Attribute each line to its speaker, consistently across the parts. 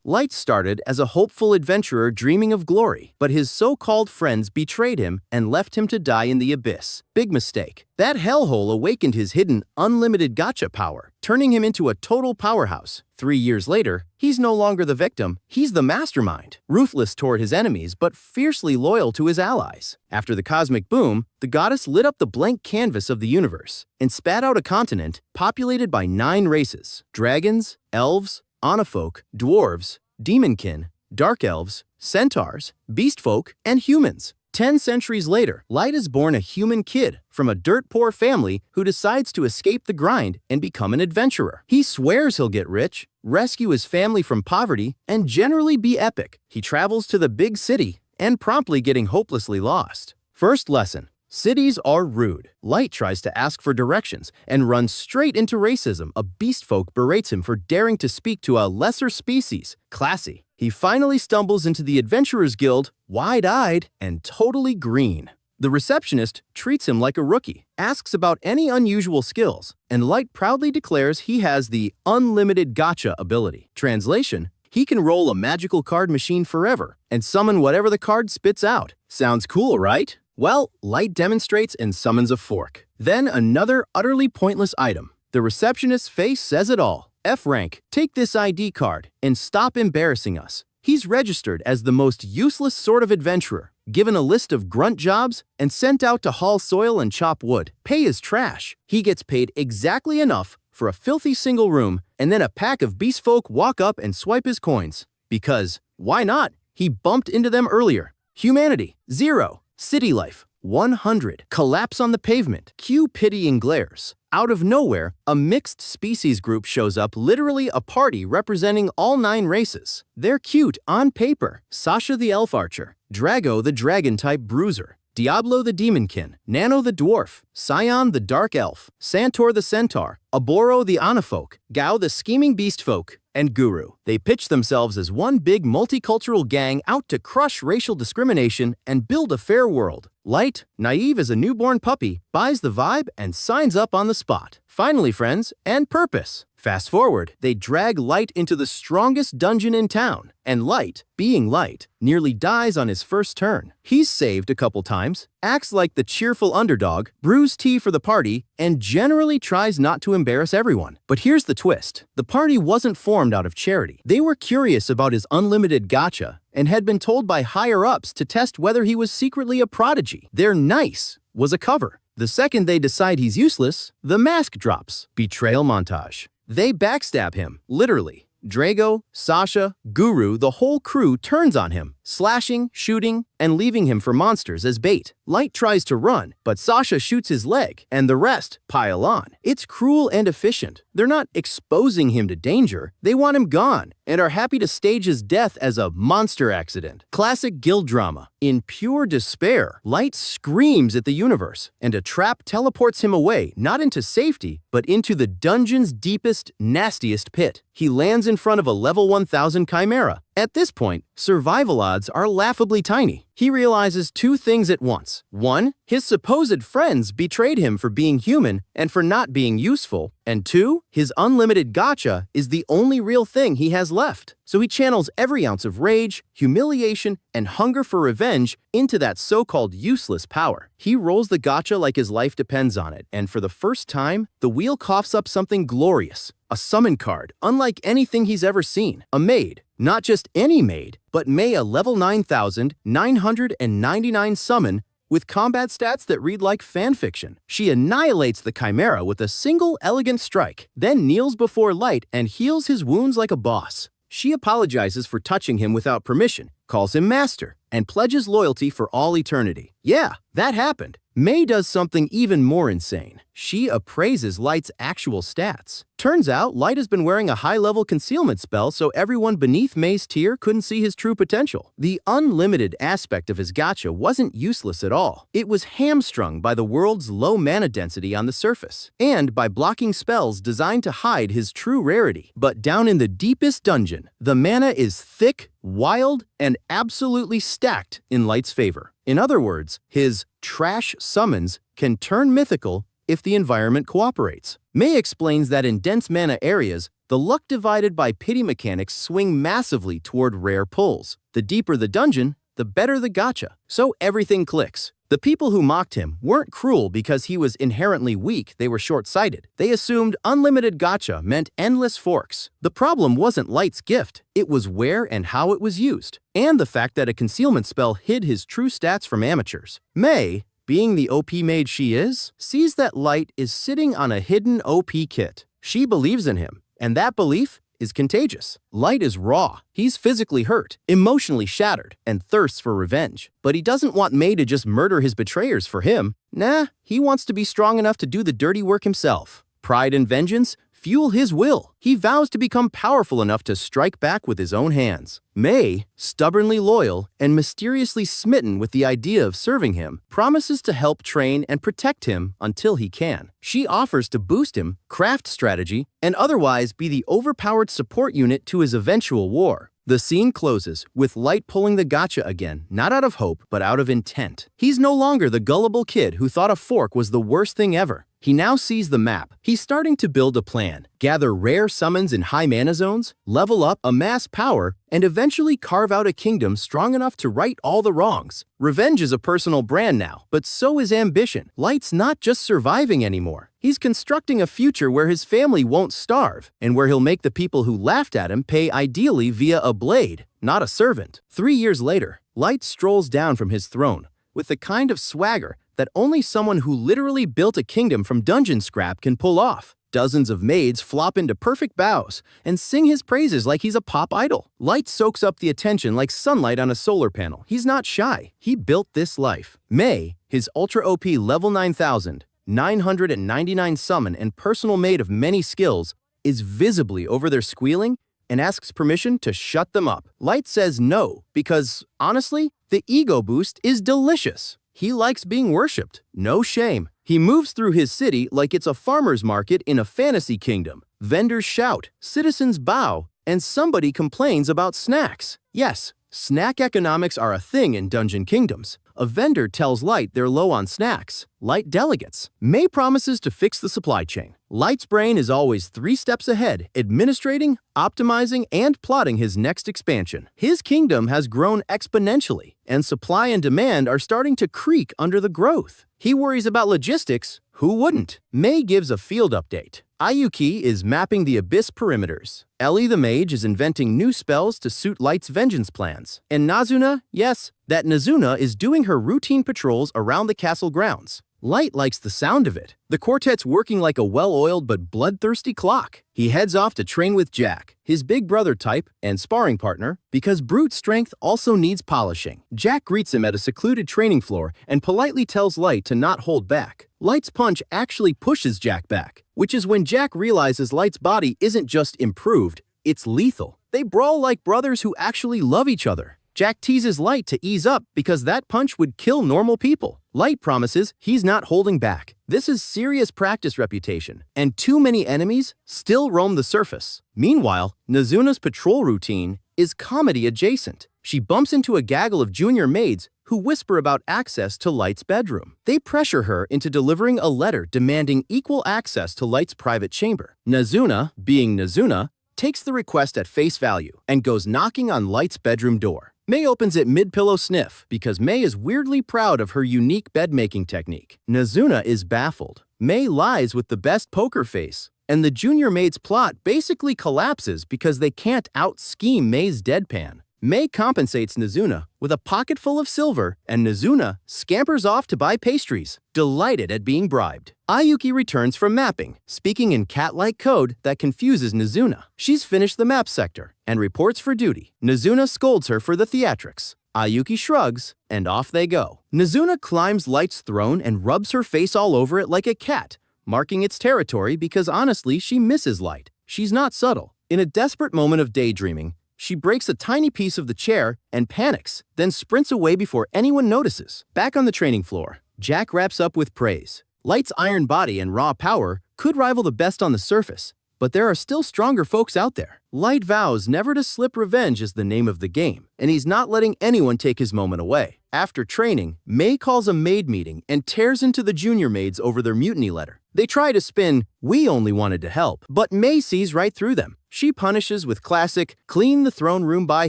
Speaker 1: Light started as a hopeful adventurer dreaming of glory, but his so-called friends betrayed him and left him to die in the abyss. Big mistake. That hellhole awakened his hidden, unlimited Gacha power, turning him into a total powerhouse. 3 years later, he's no longer the victim, he's the mastermind. Ruthless toward his enemies, but fiercely loyal to his allies. After the cosmic boom, the goddess lit up the blank canvas of the universe and spat out a continent populated by 9 races: dragons, elves, onifolk, dwarves, demonkin, dark elves, centaurs, beastfolk, and humans. 10 centuries later, Light is born a human kid from a dirt-poor family who decides to escape the grind and become an adventurer. He swears he'll get rich, rescue his family from poverty, and generally be epic. He travels to the big city and promptly getting hopelessly lost. First lesson. Cities are rude. Light tries to ask for directions and runs straight into racism. A beastfolk berates him for daring to speak to a lesser species. Classy. He finally stumbles into the Adventurers Guild, wide-eyed and totally green. The receptionist treats him like a rookie, asks about any unusual skills, and Light proudly declares he has the unlimited Gacha ability. Translation: he can roll a magical card machine forever and summon whatever the card spits out. Sounds cool, right? Well, Light demonstrates and summons a fork. Then another utterly pointless item. The receptionist's face says it all. F rank, take this ID card and stop embarrassing us. He's registered as the most useless sort of adventurer, given a list of grunt jobs and sent out to haul soil and chop wood. Pay is trash. He gets paid exactly enough for a filthy single room, and then a pack of beastfolk walk up and swipe his coins. Because, why not? He bumped into them earlier. Humanity, 0. City life, 100. Collapse on the pavement. Cue pitying glares. Out of nowhere, a mixed species group shows up, literally a party representing all 9 races. They're cute on paper. Sasha the elf archer, Drago the dragon-type bruiser, Diablo the demonkin, Nano the dwarf, Scion the dark elf, Santor the centaur, Aboro the onifolk, Gao the scheming beastfolk, and Guru. They pitch themselves as one big multicultural gang out to crush racial discrimination and build a fair world. Light, naive as a newborn puppy, buys the vibe and signs up on the spot. Finally, friends, and purpose. Fast forward, they drag Light into the strongest dungeon in town, and Light, being Light, nearly dies on his first turn. He's saved a couple times, acts like the cheerful underdog, brews tea for the party, and generally tries not to embarrass everyone. But here's the twist. The party wasn't formed out of charity. They were curious about his unlimited gacha and had been told by higher-ups to test whether he was secretly a prodigy. Their nice was a cover. The second they decide he's useless, the mask drops. Betrayal montage. They backstab him, literally. Drago, Sasha, Guru, the whole crew turns on him, slashing, shooting, and leaving him for monsters as bait. Light tries to run, but Sasha shoots his leg, and the rest pile on. It's cruel and efficient. They're not exposing him to danger. They want him gone, and are happy to stage his death as a monster accident. Classic guild drama. In pure despair, Light screams at the universe, and a trap teleports him away, not into safety, but into the dungeon's deepest, nastiest pit. He lands in front of a level 1000 chimera. At this point, survival odds are laughably tiny. He realizes 2 things at once. 1, his supposed friends betrayed him for being human and for not being useful. And 2, his unlimited gacha is the only real thing he has left. So he channels every ounce of rage, humiliation, and hunger for revenge into that so-called useless power. He rolls the gacha like his life depends on it, and for the first time, the wheel coughs up something glorious. A summon card, unlike anything he's ever seen. A maid. Not just any maid, but May a level 9,999 summon with combat stats that read like fanfiction. She annihilates the chimera with a single elegant strike, then kneels before Light and heals his wounds like a boss. She apologizes for touching him without permission, calls him master, and pledges loyalty for all eternity. Yeah, that happened. May does something even more insane. She appraises Light's actual stats. Turns out, Light has been wearing a high-level concealment spell so everyone beneath May's tier couldn't see his true potential. The unlimited aspect of his gacha wasn't useless at all. It was hamstrung by the world's low mana density on the surface, and by blocking spells designed to hide his true rarity. But down in the deepest dungeon, the mana is thick, wild, and absolutely stacked in Light's favor. In other words, his trash summons can turn mythical if the environment cooperates. May explains that in dense mana areas, The luck divided by pity mechanics swing massively toward rare pulls. The deeper the dungeon, the better the gacha. So everything clicks. The people who mocked him weren't cruel because he was inherently weak, they were short-sighted. They assumed unlimited gacha meant endless forks. The problem wasn't Light's gift, it was where and how it was used, and the fact that a concealment spell hid his true stats from amateurs. Mei, being the OP mage she is, sees that Light is sitting on a hidden OP kit. She believes in him, and that belief is contagious. Light is raw. He's physically hurt, emotionally shattered, and thirsts for revenge. But he doesn't want Mei to just murder his betrayers for him. Nah, he wants to be strong enough to do the dirty work himself. Pride and vengeance fuel his will. He vows to become powerful enough to strike back with his own hands. Mei, stubbornly loyal and mysteriously smitten with the idea of serving him, promises to help train and protect him until he can. She offers to boost him, craft strategy, and otherwise be the overpowered support unit to his eventual war. The scene closes with Light pulling the gacha again, not out of hope, but out of intent. He's no longer the gullible kid who thought a fork was the worst thing ever. He now sees the map. He's starting to build a plan, gather rare summons in high mana zones, level up, amass power, and eventually carve out a kingdom strong enough to right all the wrongs. Revenge is a personal brand now, but so is ambition. Light's not just surviving anymore. He's constructing a future where his family won't starve, and where he'll make the people who laughed at him pay ideally via a blade, not a servant. 3 years later, Light strolls down from his throne, with the kind of swagger that only someone who literally built a kingdom from dungeon scrap can pull off. Dozens of maids flop into perfect bows and sing his praises like he's a pop idol. Light soaks up the attention like sunlight on a solar panel. He's not shy. He built this life. Mei, his ultra OP level 9,999 summon and personal maid of many skills, is visibly over their squealing and asks permission to shut them up. Light says no because, honestly, the ego boost is delicious. He likes being worshipped. No shame. He moves through his city like it's a farmer's market in a fantasy kingdom. Vendors shout, citizens bow, and somebody complains about snacks. Yes, snack economics are a thing in dungeon kingdoms. A vendor tells Light they're low on snacks. Light delegates. Mei promises to fix the supply chain. Light's brain is always 3 steps ahead, administrating, optimizing, and plotting his next expansion. His kingdom has grown exponentially, and supply and demand are starting to creak under the growth. He worries about logistics. Who wouldn't? Mei gives a field update. Ayuki is mapping the abyss perimeters. Ellie the mage is inventing new spells to suit Light's vengeance plans. And Nazuna, yes, that Nazuna is doing her routine patrols around the castle grounds. Light likes the sound of it. The quartet's working like a well-oiled but bloodthirsty clock. He heads off to train with Jack, his big brother type and sparring partner, because brute strength also needs polishing. Jack greets him at a secluded training floor and politely tells Light to not hold back. Light's punch actually pushes Jack back, which is when Jack realizes Light's body isn't just improved, it's lethal. They brawl like brothers who actually love each other. Jack teases Light to ease up because that punch would kill normal people. Light promises he's not holding back. This is serious practice reputation, and too many enemies still roam the surface. Meanwhile, Nazuna's patrol routine is comedy adjacent. She bumps into a gaggle of junior maids who whisper about access to Light's bedroom. They pressure her into delivering a letter demanding equal access to Light's private chamber. Nazuna, being Nazuna, takes the request at face value and goes knocking on Light's bedroom door. Mei opens it mid-pillow sniff because Mei is weirdly proud of her unique bed-making technique. Nazuna is baffled. Mei lies with the best poker face, and the junior maid's plot basically collapses because they can't out-scheme Mei's deadpan. Mei compensates Nazuna with a pocket full of silver, and Nazuna scampers off to buy pastries, delighted at being bribed. Ayuki returns from mapping, speaking in cat-like code that confuses Nazuna. She's finished the map sector and reports for duty. Nazuna scolds her for the theatrics. Ayuki shrugs, and off they go. Nazuna climbs Light's throne and rubs her face all over it like a cat, marking its territory because honestly she misses Light. She's not subtle. In a desperate moment of daydreaming, she breaks a tiny piece of the chair and panics, then sprints away before anyone notices. Back on the training floor, Jack wraps up with praise. Light's iron body and raw power could rival the best on the surface, but there are still stronger folks out there. Light vows never to slip. Revenge is the name of the game, and he's not letting anyone take his moment away. After training, Mei calls a maid meeting and tears into the junior maids over their mutiny letter. They try to spin, "We only wanted to help," but May sees right through them. She punishes with classic, "clean the throne room by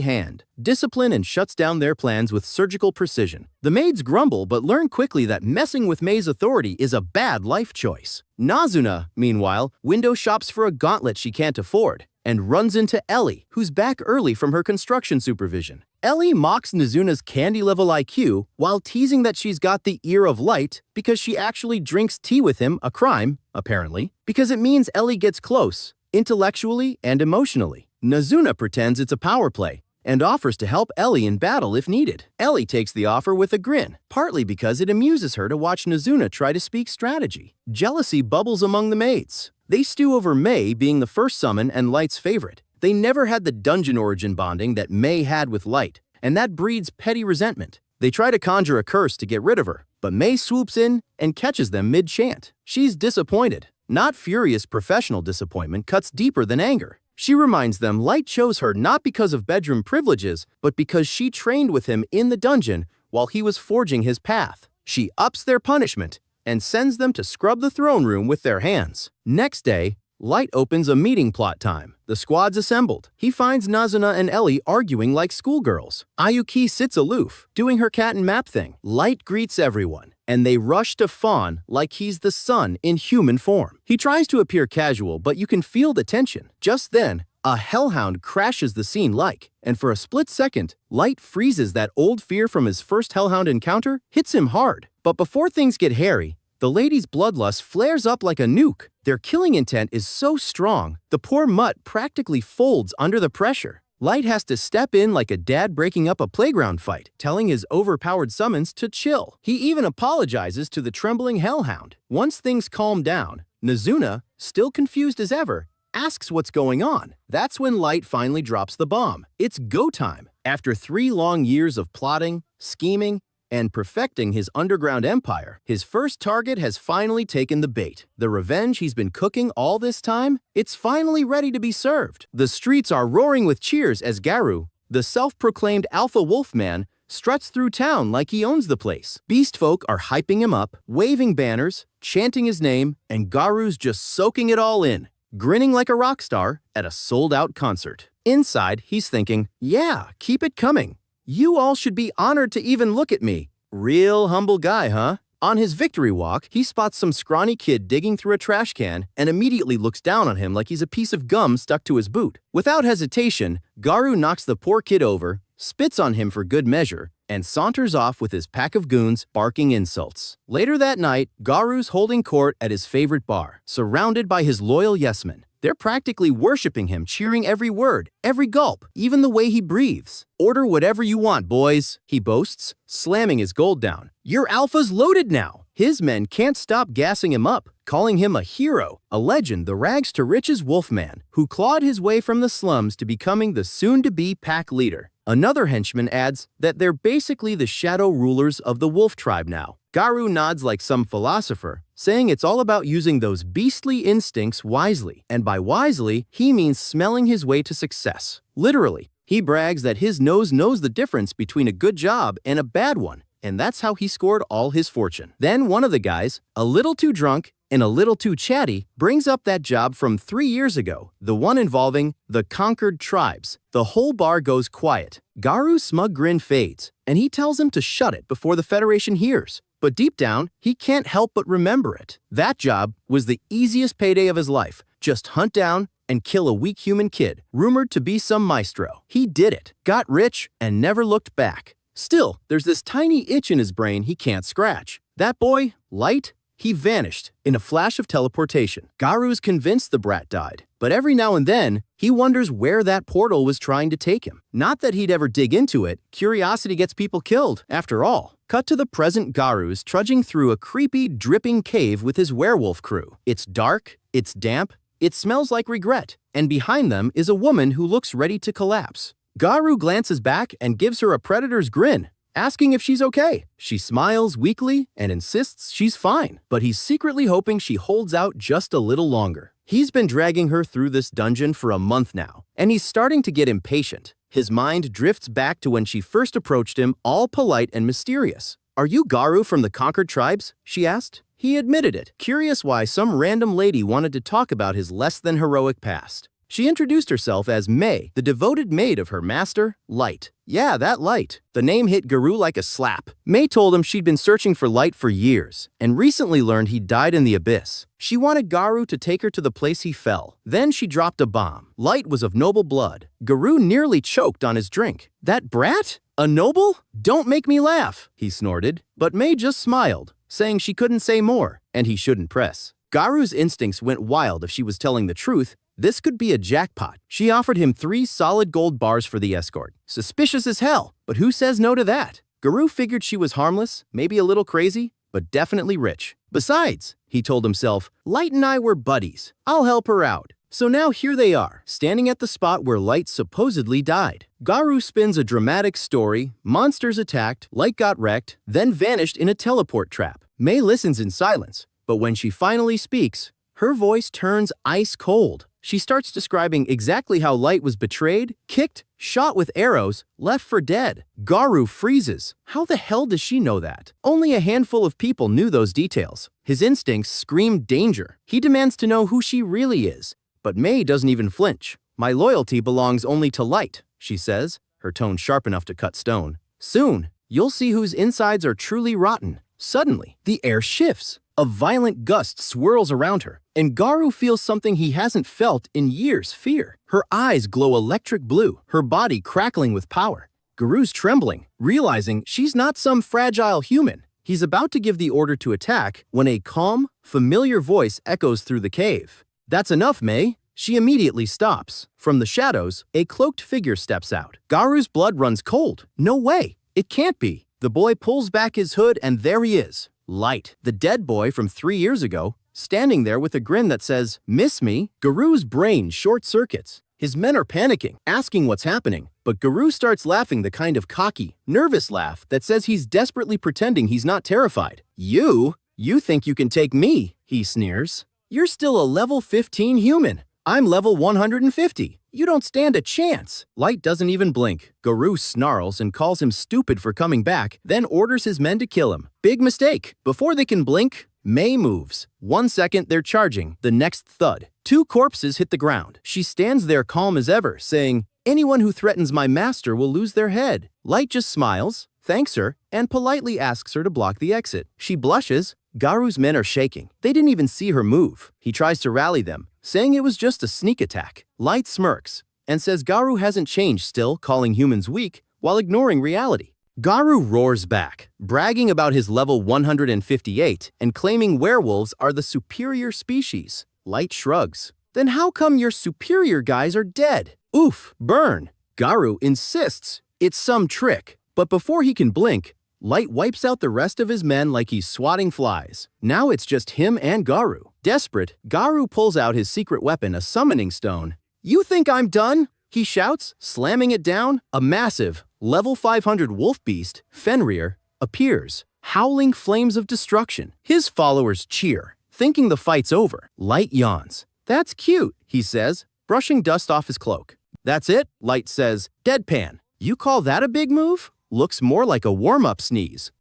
Speaker 1: hand," discipline, and shuts down their plans with surgical precision. The maids grumble but learn quickly that messing with May's authority is a bad life choice. Nazuna, meanwhile, window shops for a gauntlet she can't afford and runs into Ellie, who's back early from her construction supervision. Ellie mocks Nazuna's candy-level IQ while teasing that she's got the ear of light because she actually drinks tea with him, a crime, apparently, because it means Ellie gets close, intellectually and emotionally. Nazuna pretends it's a power play and offers to help Ellie in battle if needed. Ellie takes the offer with a grin, partly because it amuses her to watch Nazuna try to speak strategy. Jealousy bubbles among the maids. They stew over May being the first summon and Light's favorite. They never had the dungeon origin bonding that May had with Light, and that breeds petty resentment. They try to conjure a curse to get rid of her, but May swoops in and catches them mid-chant. She's disappointed. Not furious professional disappointment, cuts deeper than anger. She reminds them Light chose her not because of bedroom privileges, but because she trained with him in the dungeon while he was forging his path. She ups their punishment and sends them to scrub the throne room with their hands. Next day, Light opens a meeting plot time. The squad's assembled. He finds Nazuna and Ellie arguing like schoolgirls. Ayuki sits aloof, doing her cat and map thing. Light greets everyone, and they rush to fawn like he's the sun in human form. He tries to appear casual, but you can feel the tension. Just then, a hellhound crashes the scene and for a split second, Light freezes that old fear from his first hellhound encounter, hits him hard. But before things get hairy, the lady's bloodlust flares up like a nuke. Their killing intent is so strong, the poor mutt practically folds under the pressure. Light has to step in like a dad breaking up a playground fight, telling his overpowered summons to chill. He even apologizes to the trembling hellhound. Once things calm down, Nazuna, still confused as ever, asks what's going on. That's when Light finally drops the bomb. It's go time. After 3 long years of plotting, scheming, and perfecting his underground empire, his first target has finally taken the bait. The revenge he's been cooking all this time, it's finally ready to be served. The streets are roaring with cheers as Garu, the self-proclaimed alpha wolf man, struts through town like he owns the place. Beast folk are hyping him up, waving banners, chanting his name, and Garu's just soaking it all in, grinning like a rock star at a sold-out concert. Inside, he's thinking, yeah, keep it coming. You all should be honored to even look at me. Real humble guy, huh? On his victory walk, he spots some scrawny kid digging through a trash can and immediately looks down on him like he's a piece of gum stuck to his boot. Without hesitation, Garu knocks the poor kid over, spits on him for good measure, and saunters off with his pack of goons barking insults. Later that night, Garu's holding court at his favorite bar, surrounded by his loyal yes-men. They're practically worshiping him, cheering every word, every gulp, even the way he breathes. "Order whatever you want, boys," he boasts, slamming his gold down. "Your alpha's loaded now." His men can't stop gassing him up, calling him a hero, a legend, the rags-to-riches wolfman, who clawed his way from the slums to becoming the soon-to-be pack leader. Another henchman adds that they're basically the shadow rulers of the wolf tribe now. Garu nods like some philosopher, saying it's all about using those beastly instincts wisely. And by wisely, he means smelling his way to success. Literally, he brags that his nose knows the difference between a good job and a bad one, and that's how he scored all his fortune. Then one of the guys, a little too drunk and a little too chatty, brings up that job from 3 years ago, the one involving the conquered tribes. The whole bar goes quiet. Garu's smug grin fades, and he tells him to shut it before the Federation hears. But deep down, he can't help but remember it. That job was the easiest payday of his life. Just hunt down and kill a weak human kid, rumored to be some maestro. He did it, got rich, and never looked back. Still, there's this tiny itch in his brain he can't scratch. That boy, Light, he vanished in a flash of teleportation. Garu's convinced the brat died, but every now and then, he wonders where that portal was trying to take him. Not that he'd ever dig into it. Curiosity gets people killed, after all. Cut to the present Garu's trudging through a creepy, dripping cave with his werewolf crew. It's dark, it's damp, it smells like regret, and behind them is a woman who looks ready to collapse. Garu glances back and gives her a predator's grin, asking if she's okay. She smiles weakly and insists she's fine, but he's secretly hoping she holds out just a little longer. He's been dragging her through this dungeon for a month now, and he's starting to get impatient. His mind drifts back to when she first approached him, all polite and mysterious. "Are you Garu from the conquered tribes?" she asked. He admitted it, curious why some random lady wanted to talk about his less-than-heroic past. She introduced herself as May, the devoted maid of her master, Light. Yeah, that Light. The name hit Garou like a slap. May told him she'd been searching for Light for years, and recently learned he died in the abyss. She wanted Garou to take her to the place he fell. Then she dropped a bomb. Light was of noble blood. Garou nearly choked on his drink. That brat? A noble? Don't make me laugh, he snorted. But May just smiled, saying she couldn't say more, and he shouldn't press. Garou's instincts went wild if she was telling the truth. This could be a jackpot. She offered him 3 solid gold bars for the escort. Suspicious as hell, but who says no to that? Garou figured she was harmless, maybe a little crazy, but definitely rich. Besides, he told himself, Light and I were buddies. I'll help her out. So now here they are, standing at the spot where Light supposedly died. Garou spins a dramatic story, monsters attacked, Light got wrecked, then vanished in a teleport trap. May listens in silence, but when she finally speaks, her voice turns ice cold. She starts describing exactly how Light was betrayed, kicked, shot with arrows, left for dead. Garou freezes. How the hell does she know that? Only a handful of people knew those details. His instincts scream danger. He demands to know who she really is. But May doesn't even flinch. My loyalty belongs only to Light, she says, her tone sharp enough to cut stone. Soon, you'll see whose insides are truly rotten. Suddenly, the air shifts. A violent gust swirls around her, and Garou feels something he hasn't felt in years, fear. Her eyes glow electric blue, her body crackling with power. Garou's trembling, realizing she's not some fragile human. He's about to give the order to attack when a calm, familiar voice echoes through the cave. That's enough, May. She immediately stops. From the shadows, a cloaked figure steps out. Garou's blood runs cold. No way. It can't be. The boy pulls back his hood, and there he is. Light, the dead boy from 3 years ago, standing there with a grin that says, "Miss me?" Garou's brain short-circuits. His men are panicking, asking what's happening, but Garou starts laughing the kind of cocky, nervous laugh that says he's desperately pretending he's not terrified. You think you can take me, he sneers. You're still a level 15 human. I'm level 150. You don't stand a chance. Light doesn't even blink. Garou snarls and calls him stupid for coming back, then orders his men to kill him. Big mistake. Before they can blink, May moves. 1 second, they're charging. The next thud. 2 corpses hit the ground. She stands there calm as ever, saying, "Anyone who threatens my master will lose their head." Light just smiles, thanks her, and politely asks her to block the exit. She blushes. Garou's men are shaking. They didn't even see her move. He tries to rally them, saying it was just a sneak attack. Light smirks and says Garou hasn't changed, still calling humans weak while ignoring reality. Garou roars back, bragging about his level 158 and claiming werewolves are the superior species. Light shrugs. Then how come your superior guys are dead? Oof, burn. Garou insists it's some trick, but before he can blink, Light wipes out the rest of his men like he's swatting flies. Now it's just him and Garou. Desperate, Garou pulls out his secret weapon, a summoning stone. "You think I'm done?" he shouts, slamming it down. A massive, level 500 wolf beast, Fenrir, appears, howling flames of destruction. His followers cheer, thinking the fight's over. Light yawns. "That's cute," he says, brushing dust off his cloak. "That's it," Light says, deadpan. "You call that a big move?" Looks more like a warm-up sneeze.